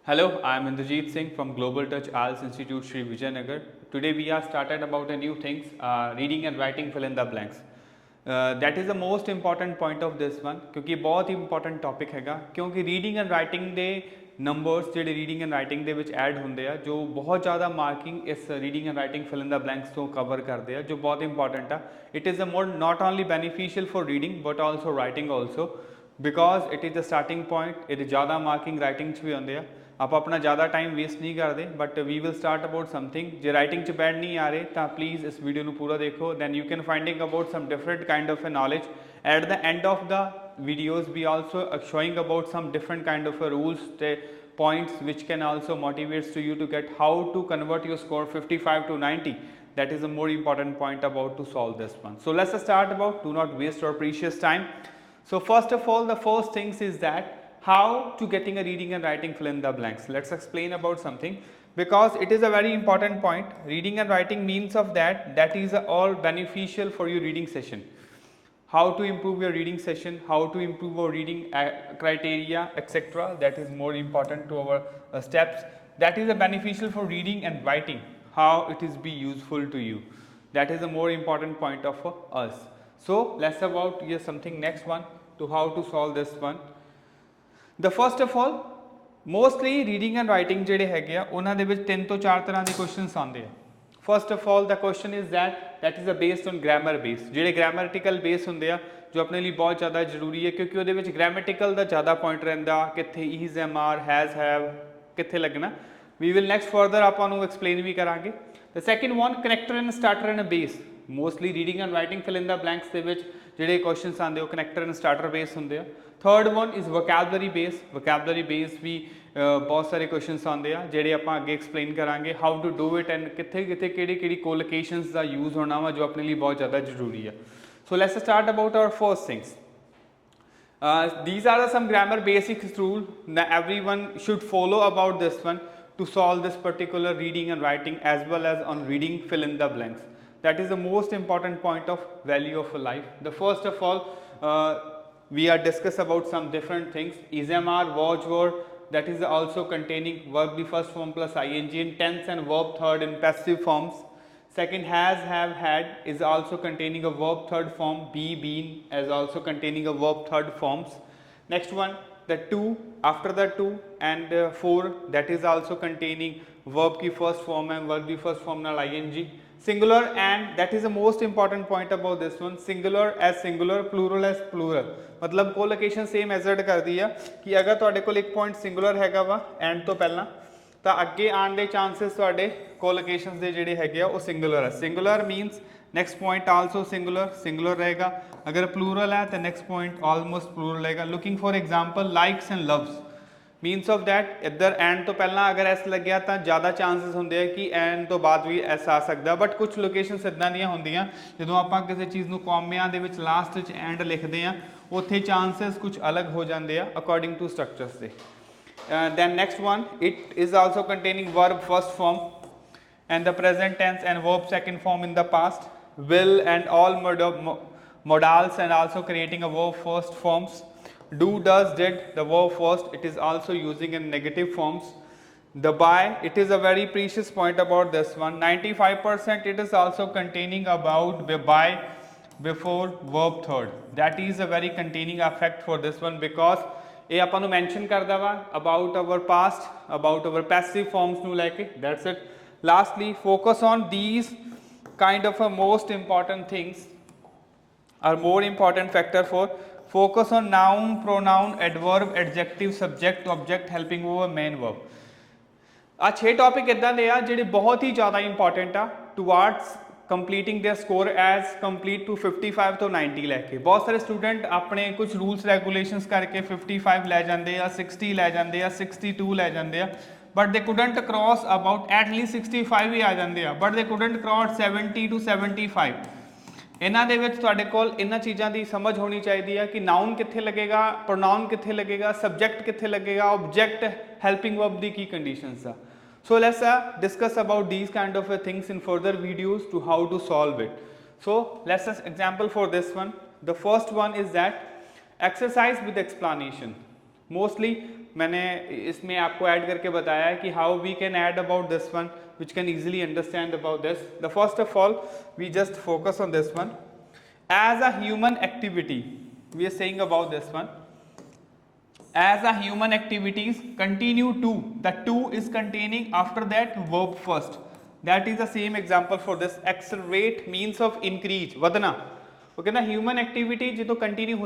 Hello, I am Indrajit Singh from Global Touch IELTS Institute, Sri Vijayanagar. Today we are started about a new things, reading and writing fill in the blanks. That is the most important point of this one क्योंकि बहुत ही important topic हैगा क्योंकि reading and writing ਦੇ numbers ਜਿਹੜੇ reading and writing ਦੇ ਵਿੱਚ add ਹੁੰਦੇ ਆ ਜੋ ਬਹੁਤ ਜ਼ਿਆਦਾ marking ਇਸ reading and writing fill in the blanks ਤੋਂ cover ਕਰਦੇ ਆ ਜੋ ਬਹੁਤ important ਆ. It is a more not only beneficial for reading but also writing also because it is the starting point. ਇਹ ਜ਼ਿਆਦਾ marking writing 'ਚ ਵੀ ਹੁੰਦੇ ਆ. आप अपना ज़्यादा टाइम वेस्ट नहीं करते but we will start about something जो राइटिंग च बैड नहीं आ रहे तो प्लीज़ इस वीडियो को पूरा देखो then you can finding about some different kind of a knowledge at the end of the videos we also showing about some different kind of rules points which can also motivates to you to get how to convert your score 55 to 90. That is a more important point about to solve this one. So let's start about do not waste our precious time. So first of all the first things is that how to getting a reading and writing fill in the blanks. Let's explain about something because it is a very important point. Reading and writing means of that is all beneficial for your reading session. How to improve your reading session, how to improve our reading criteria, etc. That is more important to our steps. That is a beneficial for reading and writing. How it is be useful to you. That is a more important point of us. So let's about here something next one to how to solve this one. The first of all mostly reading and writing ਜਿਹੜੇ ਹੈਗੇ ਆ ਉਹਨਾਂ ਦੇ ਵਿੱਚ 3 ਤੋਂ 4 ਤਰ੍ਹਾਂ ਦੇ questions ਆਉਂਦੇ ਆ. First of all the question is that is based on grammar base. ਜਿਹੜੇ grammatical base ਹੁੰਦੇ ਆ ਜੋ ਆਪਣੇ ਲਈ ਬਹੁਤ ਜ਼ਿਆਦਾ ਜ਼ਰੂਰੀ ਹੈ ਕਿਉਂਕਿ ਉਹਦੇ ਵਿੱਚ grammatical ਦਾ ਜ਼ਿਆਦਾ ਪੁਆਇੰਟ ਰਹਿੰਦਾ ਕਿੱਥੇ is am are has have ਕਿੱਥੇ ਲੱਗਣਾ. We will next further ਆਪਾਂ ਨੂੰ explain ਵੀ ਕਰਾਂਗੇ. The second one connector and starter and a base. Mostly reading and writing fill in the blanks ਦੇ ਵਿੱਚ ਜਿਹੜੇ ਕੁਐਸਚਨਸ ਆਉਂਦੇ ਉਹ connector and starter base ਹੁੰਦੇ ਆ. Third one is vocabulary base. Vocabulary base ਵੀ ਬਹੁਤ ਸਾਰੇ ਕੁਐਸਚਨਸ ਆਉਂਦੇ ਆ ਜਿਹੜੇ ਆਪਾਂ ਅੱਗੇ ਐਕਸਪਲੇਨ ਕਰਾਂਗੇ how to do it and ਕਿੱਥੇ ਕਿੱਥੇ ਕਿਹੜੀ ਕੋਲੋਕੇਸ਼ਨਸ ਦਾ ਯੂਜ਼ ਹੋਣਾ ਵਾ ਜੋ ਆਪਣੇ ਲਈ ਬਹੁਤ ਜ਼ਿਆਦਾ ਜ਼ਰੂਰੀ ਆ. So let's start about our first things. These are some grammar basics rule that everyone should follow about this one to solve this particular reading and writing as well as on reading fill in the blanks. That is the most important point of value of a life. The first of all we are discuss about some different things. Is am are was were that is also containing verb the first form plus ing in tense and verb third in passive forms. Second has have had is also containing a verb third form. Be been as also containing a verb third forms. Next one the two after the two and four that is also containing verb की first form and verb की first form नाल ing. Singular and that is the most important point about this one. Singular as singular plural as plural मतलब colocation same assert करती है कि अगर तुहाडे कोल एक पॉइंट सिंगुलर हैगा वा एंड तो पहला तो अगे आने के चांसेस तुहाडे कोलोकेशंस दे जिहड़े हैगे आ वो सिंगुलर है. Singular मीनस next point also singular रहेगा. अगर प्लूरल है तो नेक्स्ट पॉइंट ऑलमोस्ट प्लूरल रहेगा. Looking for example likes and loves मीनस of that इधर एंड तो पहला अगर एस लग्या तो ज़्यादा चांसेस होंगे कि एंड तो बाद भी एस आ सकता बट कुछ लोकेशनस इदां दियां होंदियां जो आप किसी चीज़ को कॉमियां दे विच लास्ट च एंड लिखते हैं उत्थे चांसेस कुछ अलग हो जाते हैं अकॉर्डिंग टू स्ट्रक्चर्स से. Then next one it is also containing verb first form and the present tense and verb second form in the past, will and all modals and also creating a verb first forms. Do, does, did, the verb first, it is also using in negative forms. The by, it is a very precious point about this one. 95% it is also containing about by before verb third. That is a very containing effect for this one because ਇਹ ਆਪਾਂ ਨੂੰ mention ਕਰਦਾ ਵਾ about our past, about our passive forms ਨੂੰ ਲੈ ਕੇ. That's it. Lastly, focus on these kind of a most important things are more important factor for focus on noun, pronoun, adverb, adjective, subject, object helping over main verb. ਆ 6 topic इदां दे आ ਜਿਹੜੇ ਬਹੁਤ ਹੀ ਜ਼ਿਆਦਾ important ਆ towards completing their score as complete to 55 ਤੋਂ 90 ਲੈ ਕੇ. ਬਹੁਤ ਸਾਰੇ ਸਟੂਡੈਂਟ ਆਪਣੇ ਕੁਝ ਰੂਲਸ ਰੈਗੂਲੇਸ਼ਨਸ ਕਰਕੇ 55 ਲੈ ਜਾਂਦੇ ਆ 60 ਲੈ ਜਾਂਦੇ ਆ 62 ਲੈ ਜਾਂਦੇ ਆ but they couldn't cross about at least 65 ਹੀ ਆ ਜਾਂਦੇ ਆ but they couldn't cross 70 to 75. ਇਹਨਾਂ ਦੇ ਵਿੱਚ ਤੁਹਾਡੇ ਕੋਲ ਇਹਨਾਂ ਚੀਜ਼ਾਂ ਦੀ ਸਮਝ ਹੋਣੀ ਚਾਹੀਦੀ ਹੈ ਕਿ ਨਾउन ਕਿੱਥੇ ਲੱਗੇਗਾ ਪ੍ਰੋਨਾउन ਕਿੱਥੇ ਲੱਗੇਗਾ ਸਬਜੈਕਟ ਕਿੱਥੇ ਲੱਗੇਗਾ ਆਬਜੈਕਟ ਹੈਲਪਿੰਗ ਵਰਬ ਦੀ ਕੀ ਕੰਡੀਸ਼ਨਸ ਆ. So let's discuss about these kind of things in further videos to how to solve it. So let's just example for this one. The first one is that exercise with explanation. Mostly मैंने इसमें आपको add करके बताया है कि how we can add about this one which can easily understand about this. The first of all, we just focus on this one. As a human activity, we are saying about this one. As a human activities continue to, the to is containing after that verb first. That is the same example for this. Accelerate means of increase, vadna. Okay ना, human activity जो तो continue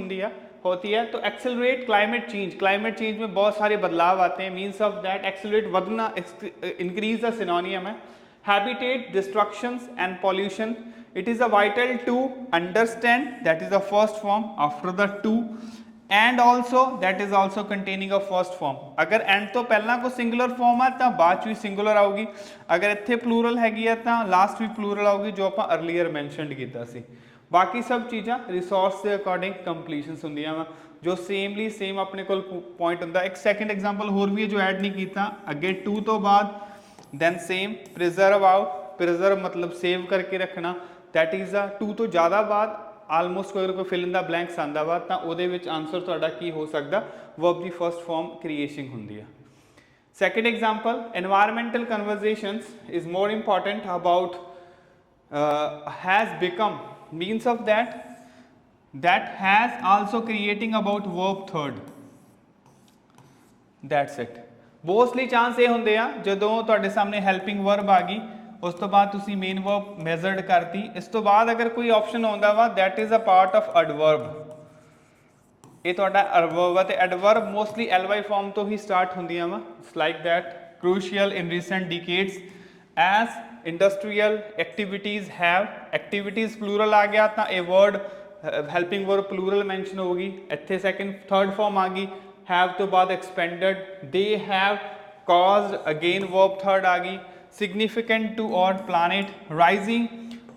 होती है तो accelerate climate change में बहुत सारे बदलाव आते हैं, मीन्स ऑफ दैट एक्सेलरेट वधना इंक्रीज द सिनोनियम है. Habitat destructions and pollution, it is a vital to understand, that is the first form after the two, and also that is also containing a first form. अगर and तो पहला को singular form है तो बाद भी singular आऊगी, अगर इतने प्लूरल हैगी है तो लास्ट भी प्लूरल आऊगी जो आप अर्लीयर मैंशनड किया सी. बाकी सब चीज़ा रिसोर्स के अकॉर्डिंग कंप्लीशनस होंदियां वा जो सेम अपने को पॉइंट होंदा. एक सेकंड एग्जांपल होर भी है जो ऐड नहीं किया अगे टू तो बाद, then same preserve out, preserve मतलब सेव करके रखना, दैट इज अ टू तो ज़्यादा बाद आलमोस्ट कोई फिल इन द ब्लैंक्स आंदा वा तो ਉਹਦੇ ਵਿੱਚ आंसर ਤੁਹਾਡਾ ਕੀ ਹੋ ਸਕਦਾ, वर्ब ਦੀ फर्स्ट फॉर्म क्रिएशन ਹੁੰਦੀ है. Second example, environmental conversations is more important about has become, means of that has also creating about verb third. That's it. mostly chance ਇਹ ਹੁੰਦੇ ਆ ਜਦੋਂ ਤੁਹਾਡੇ ਸਾਹਮਣੇ ਹੈਲਪਿੰਗ ਵਰਬ ਆ ਗਈ, ਉਸ ਤੋਂ ਬਾਅਦ ਤੁਸੀਂ ਮੇਨ ਵਰਬ ਮੈਜ਼ਰਡ ਕਰਤੀ, ਇਸ ਤੋਂ ਬਾਅਦ ਅਗਰ ਕੋਈ ਆਪਸ਼ਨ ਆਉਂਦਾ ਵਾ that is a part of adverb. ਇਹ ਤੁਹਾਡਾ adverb ਹੈ ਤੇ adverb mostly ly ਫਾਰਮ ਤੋਂ ਹੀ ਸਟਾਰਟ ਹੁੰਦੀਆਂ ਵਾ. It's like that. Crucial in recent decades as industrial activities have, activities plural आ गया तो a word helping verb plural mention होगी. इतने सेकंड थर्ड फॉर्म आ गई, हैव तो बाद expanded, they have caused, again verb third आ गई. सिग्निफिकेंट टू और planet, rising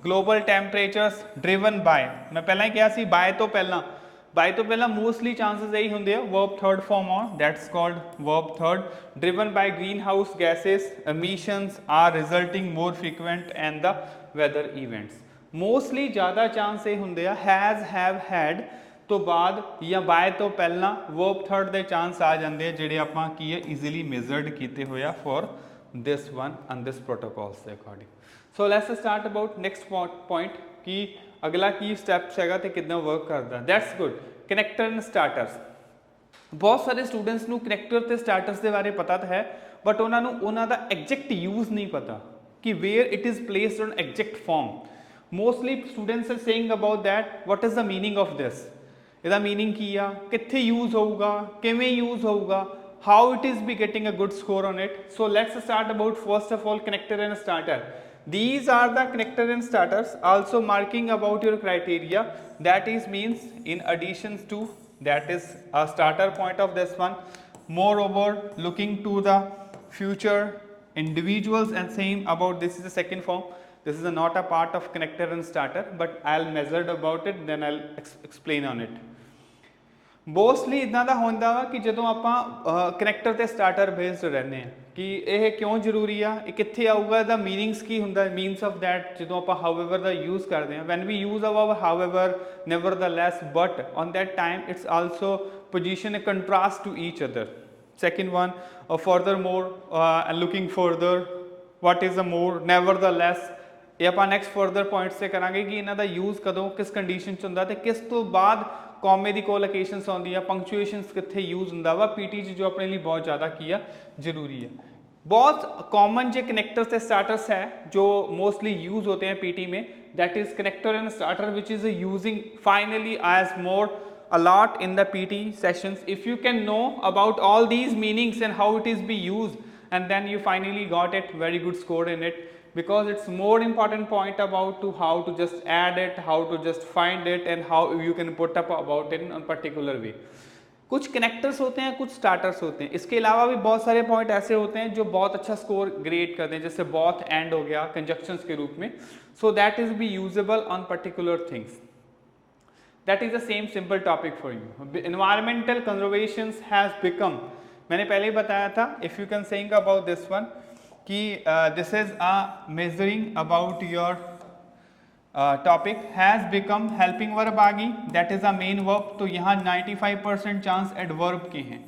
global temperatures, driven by, मैं पहला ही कहा सी बाय तो पहला मोस्टली चांसेस यही होंगे वर्ब थर्ड फॉर्म और that's called verb third. Driven by green house gases emissions are resulting more frequent and the weather events. Mostly ज़्यादा chance ये होंगे हैज़, हैव, हैड तो बाद या बाय तो पहला वर्ब थर्ड के चांस आ जाते हैं जोड़े आप की है ईजिली मेजर्ड किए हुए for this one and this protocols के according. So let's start about next point कि अगला की स्टैप्स है तो कितना वर्क करता. That's good. Connector and starters, बहुत सारे स्टूडेंट्स को कनैक्टर ते स्टार्टर्स के बारे पता तो है बट उन्होंने का एग्जैक्ट यूज नहीं पता कि where it is placed on exact form. Mostly students are saying about that what is the meaning of this, इसका मीनिंग की आ, कित्थे यूज होगा, किवें यूज होगा, how it is be getting a good score on it. So let's start about first of all connector and starter. These are the connector and starters, also marking about your criteria, that is means in addition to that is a starter point of this one. Moreover, looking to the future individuals and saying about this is the second form. This is not a part of connector and starter, but I'll measure about it, then I'll explain on it. Mostly इदा का होंदा वा कि जो आप connector ते starter based रहने कि यह क्यों जरूरी आ, कित्थे आऊगा, द मीनिंग्स की होंदा, मीनस ऑफ दैट जो आप हाउएवर का यूज़ करते हैं, when we use our however, nevertheless, but on that time it's also position a contrast to each other. Second one furthermore, looking further, what is the more, nevertheless. ये आप next further point से करांगे कि इन्हों का use कदों किस condition च होंदा ते किस तो बाद कॉमे की कोलोकेशंस आउंदी आ, पंक्चुएशंस कित्थे यूज़ होंदा वा. पीटी जो अपने लिए बहुत ज़्यादा किया जरूरी है. बहुत कॉमन जो कनेक्टर्स ते स्टार्टर्स है जो मोस्टली यूज़ होते हैं पीटी में, that is connector and starter which is using finally as more a lot in the PT sessions. If you can know about all these meanings and how it is be used, and then you finally got it very good score in it, because it's more important point about to how to just add it, how to just find it, and how you can put up about it in a particular way. कुछ connectors होते हैं, कुछ starters होते हैं. इसके अलावा भी बहुत सारे पॉइंट ऐसे होते हैं जो बहुत अच्छा स्कोर ग्रेड करते हैं, जैसे बोथ एंड हो गया कंजक्शंस के रूप में. So that is be usable on particular things. That is the same simple topic for you. Environmental conservation has become, मैंने पहले ही बताया था, if you can saying about this one कि this is a measuring about your topic, has become helping verb आ गई, that is a main verb. तो यहाँ 95% chance adverb के हैं.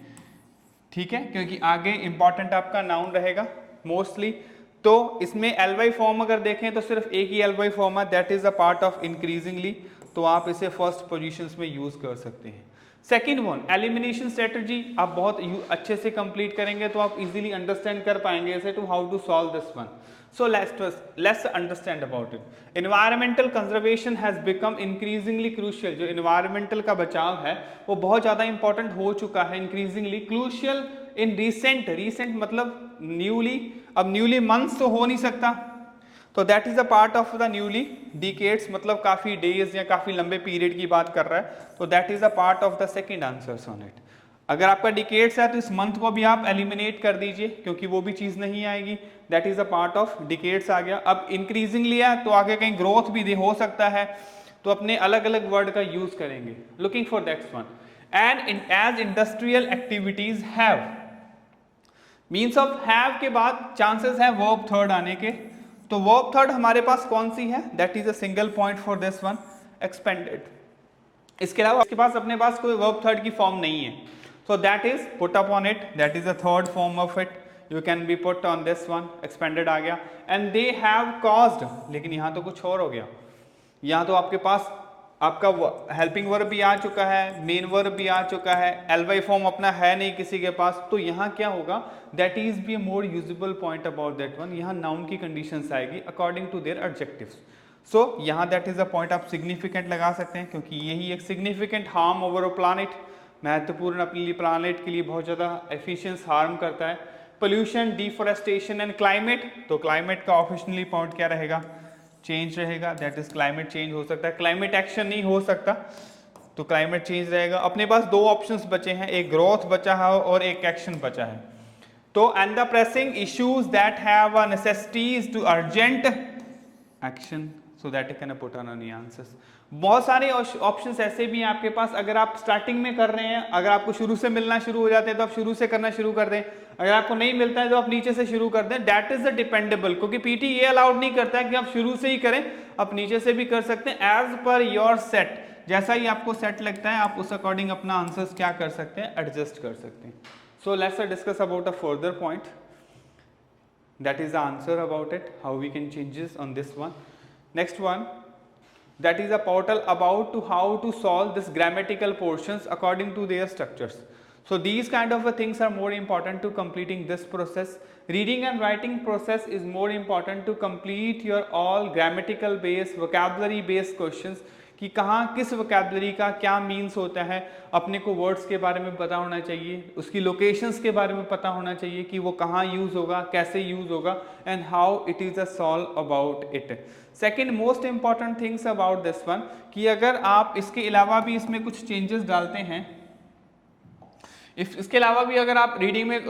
ठीक है, क्योंकि आगे इंपॉर्टेंट आपका नाउन रहेगा मोस्टली। तो इसमें एलवाई फॉर्म अगर देखें तो सिर्फ एक ही एलवाई फॉर्म है, that is a part of increasingly, तो आप इसे फर्स्ट पोजीशंस में यूज कर सकते हैं। सेकेंड वन, एलिमिनेशन स्ट्रेटजी, आप बहुत अच्छे से कंप्लीट करेंगे तो आप इजीली अंडरस्टैंड कर पाएंगे इसे to how to solve this one. So let's understand about it. Environmental conservation has become increasingly crucial. जो environmental का बचाव है वो बहुत ज़्यादा important हो चुका है, increasingly crucial in recent मतलब newly, अब newly months तो हो नहीं सकता, तो that is a part of the newly decades, मतलब काफ़ी days या काफ़ी लंबे period की बात कर रहा है, तो that is a part of the second answers on it. अगर आपका डिकेड्स है तो इस मंथ को भी आप एलिमिनेट कर दीजिए क्योंकि वो भी चीज़ नहीं आएगी, that is a part of decades आ गया। अब इंक्रीजिंगली है तो आगे कहीं ग्रोथ भी हो सकता है, तो अपने अलग अलग वर्ड का यूज करेंगे। Looking for next one, and as industrial activities have, means of have के बाद चांसेस है वर्ब थर्ड आने के, तो वर्ब थर्ड हमारे पास कौन सी है, that is a single point for this one, expanded. इसके अलावा आपके पास अपने पास कोई वर्ब थर्ड की फॉर्म नहीं है, so that is put upon it, that is the third form of it, you can be put on this one, expanded आ गया। and they have caused, लेकिन यहाँ तो कुछ और हो गया, यहाँ तो आपके पास आपका हेल्पिंग वर्ब भी आ चुका है, मेन वर्ब भी आ चुका है, एलवाई फॉर्म अपना है नहीं किसी के पास, तो यहाँ क्या होगा, that is be more usable point about that one, यहाँ नाउन की कंडीशंस आएगी अकॉर्डिंग टू देयर एडजेक्टिव्स। सो यहाँ दैट इज अ पॉइंट आप सिग्निफिकेंट लगा सकते हैं क्योंकि यही एक significant harm over a planet, महत्वपूर्ण अपने लिए प्लानेट के लिए बहुत ज़्यादा एफिशिएंस हार्म करता है। पोल्यूशन, डिफोरेस्टेशन एंड क्लाइमेट, तो क्लाइमेट का ऑफिशियली पॉइंट क्या रहेगा, चेंज रहेगा, दैट इज क्लाइमेट चेंज हो सकता है, क्लाइमेट एक्शन नहीं हो सकता, तो क्लाइमेट चेंज रहेगा। अपने पास दो ऑप्शंस बचे हैं, एक ग्रोथ बचा है और एक एक्शन बचा है। तो and the pressing issues that have a necessities to urgent action, so that you can put on any answers. बहुत सारे ऑप्शंस ऐसे भी हैं आपके पास, अगर आप स्टार्टिंग में कर रहे हैं, अगर आपको शुरू से मिलना शुरू हो जाते हैं तो आप शुरू से करना शुरू कर दें, अगर आपको नहीं मिलता है तो आप नीचे से शुरू कर दें, दैट इज द डिपेंडेबल, क्योंकि पीटी ये अलाउड नहीं करता है कि आप शुरू से ही करें, आप नीचे से भी कर सकते हैं, एज पर योर सेट, जैसा ही आपको सेट लगता है आप उस अकॉर्डिंग अपना आंसर्स क्या कर सकते हैं, एडजस्ट कर सकते हैं। So let's discuss about a further point, that is the answer about it, how we can changes on this one. Next one, that is a portal about to how to solve this grammatical portions according to their structures. So these kind of things are more important to completing this process. Reading and writing process is more important to complete your all grammatical based, vocabulary based questions, कि कहाँ किस vocabulary का क्या means होता है, अपने को words के बारे में पता होना चाहिए, उसकी लोकेशंस के बारे में पता होना चाहिए कि वो कहाँ यूज़ होगा, कैसे यूज़ होगा, and how it is a solve about it. Second most important things about this one, कि अगर आप इसके अलावा भी इसमें कुछ चेंजेस डालते हैं, इसके अलावा भी अगर आप रीडिंग में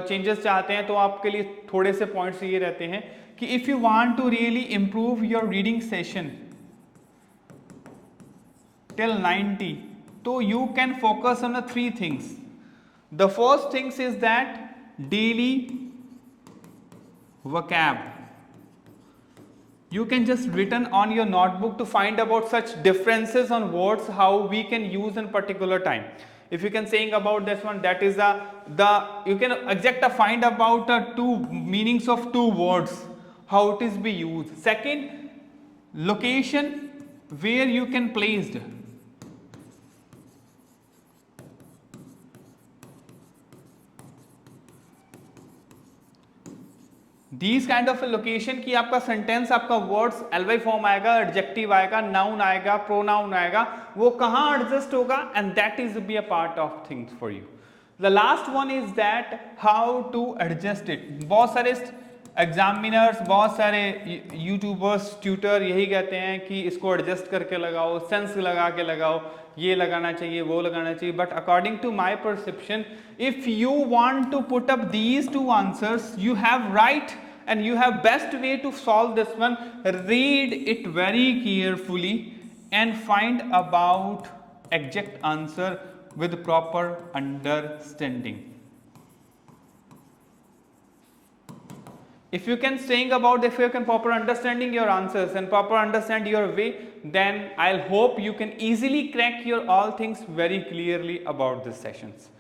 चेंजेस चाहते हैं तो आपके लिए थोड़े से पॉइंट्स ये रहते हैं कि if you want to really improve your reading session till 90, so you can focus on the three things. The first things is that daily vocab, you can just written on your notebook to find about such differences on words, how we can use in particular time. If you can saying about this one, that is the you can exact find about two meanings of two words, how it is be used. Second, location where you can placed, These kind of location की आपका sentence, आपका words L Y form आएगा, adjective आएगा, noun आएगा, pronoun आएगा, वो कहाँ adjust होगा, and that is be a part of things for you. The last one is that how to adjust it. बहुत सारे एग्जामिनर्स, बहुत सारे यूट्यूबर्स, ट्यूटर यही कहते हैं कि इसको एडजस्ट करके लगाओ, सेंस लगा के लगाओ, ये लगाना चाहिए, वो लगाना चाहिए, but according to my perception, if you want to put up these two answers, you have right and you have best way to solve this one. Read it very carefully and find about exact answer with proper understanding. If you can saying about, if you can proper understanding your answers and proper understand your way, then I'll hope you can easily crack your all things very clearly about these sessions.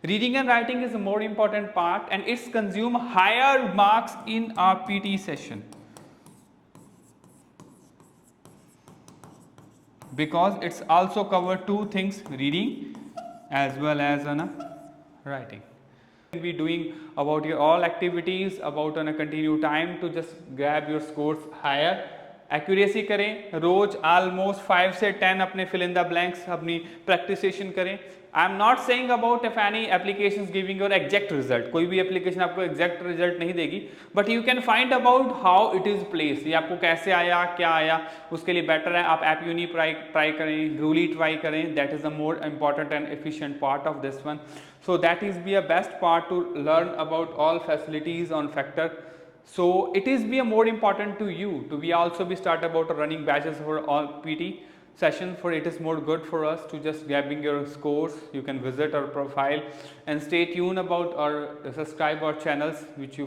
Reading and writing is a more important part and it's consume higher marks in our PT session because it's also cover two things, reading as well as writing. Be doing about your all activities about on a continue time to just grab your scores higher. Accuracy करें रोज almost 5 से 10 अपने fill in the blanks अपनी practice session करें. I am not saying about if any applications giving your exact result. कोई भी application आपको exact result नहीं देगी but you can find about how it is place. ये आपको कैसे आया क्या आया उसके लिए बेटर है आप ऐप यूनी ट्राई करें, ड्रूली ट्राई करें. That is the more important and efficient part of this one. So that is be a best part to learn about all facilities on Factor. So it is be a more important to you to be also be start about running batches for all PT session. For it is more good for us to just grabbing your scores. You can visit our profile and stay tuned about our subscribe our channels which you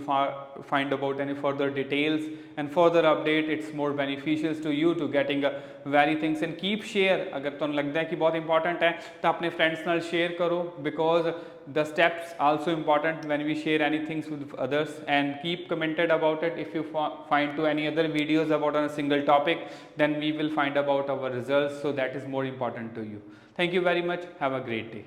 find about any further details and further update. It's more beneficial to you to getting a very things and keep share. अगर तुम लगता है कि बहुत important है तो अपने friends नाल share करो because the steps also important when we share anything with others and keep commented about it. If you find to any other videos about on a single topic then we will find about our results, so that is more important to you. Thank you very much. Have a great day.